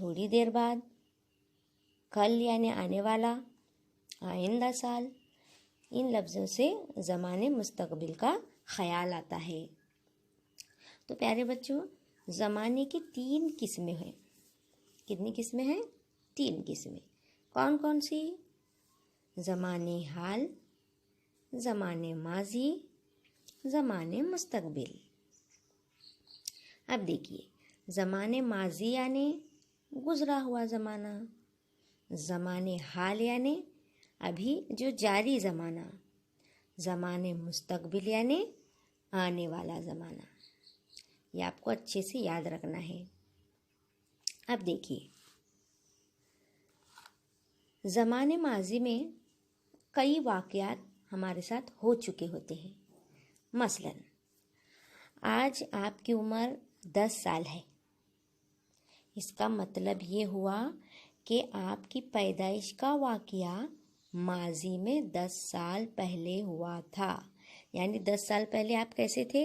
थोड़ी देर बाद, कल यानी आने वाला, आइंदा साल। इन लफ्ज़ों से ज़माने मुस्तकबिल का ख़याल आता है। तो प्यारे बच्चों, ज़माने की 3 किस्में हैं। कितनी किस्में हैं? 3 किस्में। कौन कौन सी? ज़माने हाल, ज़माने माजी, ज़माने मुस्तकबिल। अब देखिए, ज़माने माजी यानी गुज़रा हुआ ज़माना, ज़माने हाल यानी अभी जो जारी ज़माना, ज़माने मुस्तकबिल यानी आने वाला ज़माना। ये आपको अच्छे से याद रखना है। अब देखिए, ज़माने माजी में कई वाक़यात हमारे साथ हो चुके होते हैं। मसलन आज आपकी उम्र 10 साल है। इसका मतलब ये हुआ कि आपकी पैदाइश का वाक़या माजी में 10 साल पहले हुआ था। यानी 10 साल पहले आप कैसे थे?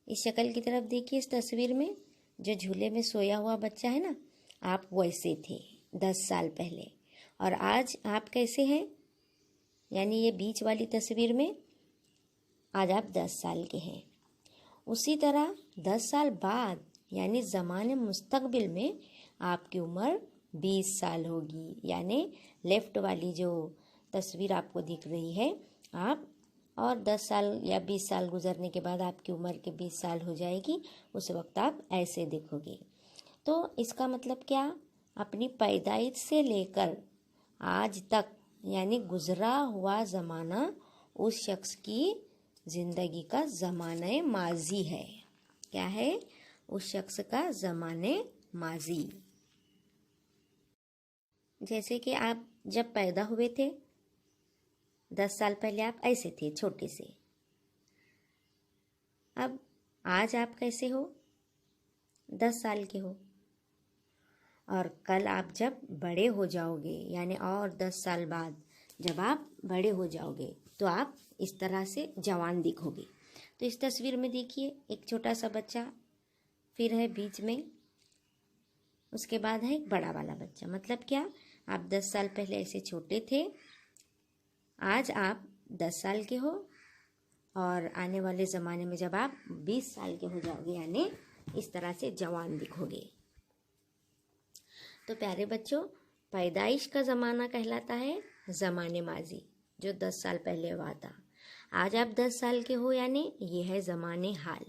इस शक्ल की तरफ देखिए, इस तस्वीर में जो झूले में सोया हुआ बच्चा है ना, आप वैसे थे 10 साल पहले। और आज आप कैसे हैं? यानी ये बीच वाली तस्वीर में आज आप 10 साल के हैं। उसी तरह 10 साल बाद यानी ज़माने मुस्तकबिल में आपकी उम्र 20 साल होगी। यानी लेफ़्ट वाली जो तस्वीर आपको दिख रही है, आप और 10 साल या 20 साल गुजरने के बाद आपकी उम्र के 20 साल हो जाएगी। उस वक्त आप ऐसे दिखोगे। तो इसका मतलब क्या? अपनी पैदाइश से लेकर आज तक यानी गुजरा हुआ ज़माना उस शख्स की ज़िंदगी का ज़माने माजी है। क्या है? उस शख्स का ज़माने माजी। जैसे कि आप जब पैदा हुए थे 10 साल पहले आप ऐसे थे, छोटे से। अब आज आप कैसे हो? 10 साल के हो। और कल आप जब बड़े हो जाओगे यानी और 10 साल बाद जब आप बड़े हो जाओगे तो आप इस तरह से जवान दिखोगे। तो इस तस्वीर में देखिए, एक छोटा सा बच्चा, फिर है बीच में, उसके बाद है एक बड़ा वाला बच्चा। मतलब क्या? आप 10 साल पहले ऐसे छोटे थे, आज आप 10 साल के हो, और आने वाले ज़माने में जब आप 20 साल के हो जाओगे यानी इस तरह से जवान दिखोगे। तो प्यारे बच्चों, पैदाइश का ज़माना कहलाता है ज़माने माजी, जो 10 साल पहले हुआ था। आज आप 10 साल के हो यानी ये है ज़माने हाल।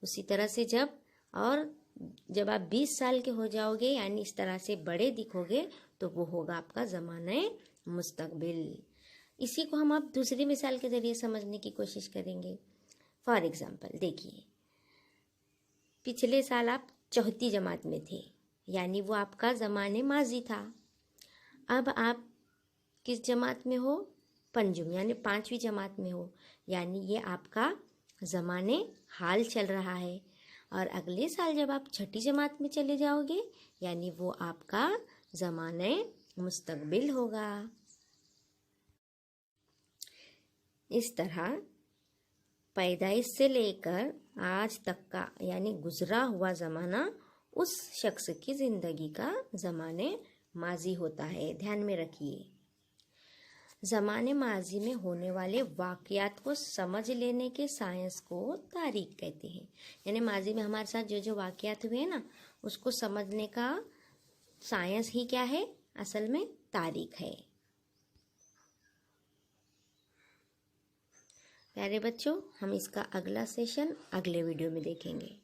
उसी तरह से जब आप 20 साल के हो जाओगे यानी इस तरह से बड़े दिखोगे तो वो होगा आपका ज़माने मुस्तकबिल। इसी को हम अब दूसरी मिसाल के ज़रिए समझने की कोशिश करेंगे। फॉर एग्ज़ाम्पल देखिए, पिछले साल आप 4थी जमात में थे यानी वो आपका ज़माने माजी था। अब आप किस जमात में हो? पंजुम यानी 5वीं जमात में हो, यानी ये आपका ज़माने हाल चल रहा है। और अगले साल जब आप 6ठी जमात में चले जाओगे यानी वो आपका ज़माने मुस्तकबिल होगा। इस तरह पैदाइश से लेकर आज तक का यानी गुजरा हुआ ज़माना उस शख्स की ज़िंदगी का ज़माने माजी होता है। ध्यान में रखिए, ज़माने माजी में होने वाले वाक़यात को समझ लेने के साइंस को तारीख़ कहते हैं। यानी माजी में हमारे साथ जो जो वाक़यात हुए हैं ना, उसको समझने का साइंस ही क्या है? असल में तारीख़ है। प्यारे बच्चों, हम इसका अगला सेशन अगले वीडियो में देखेंगे।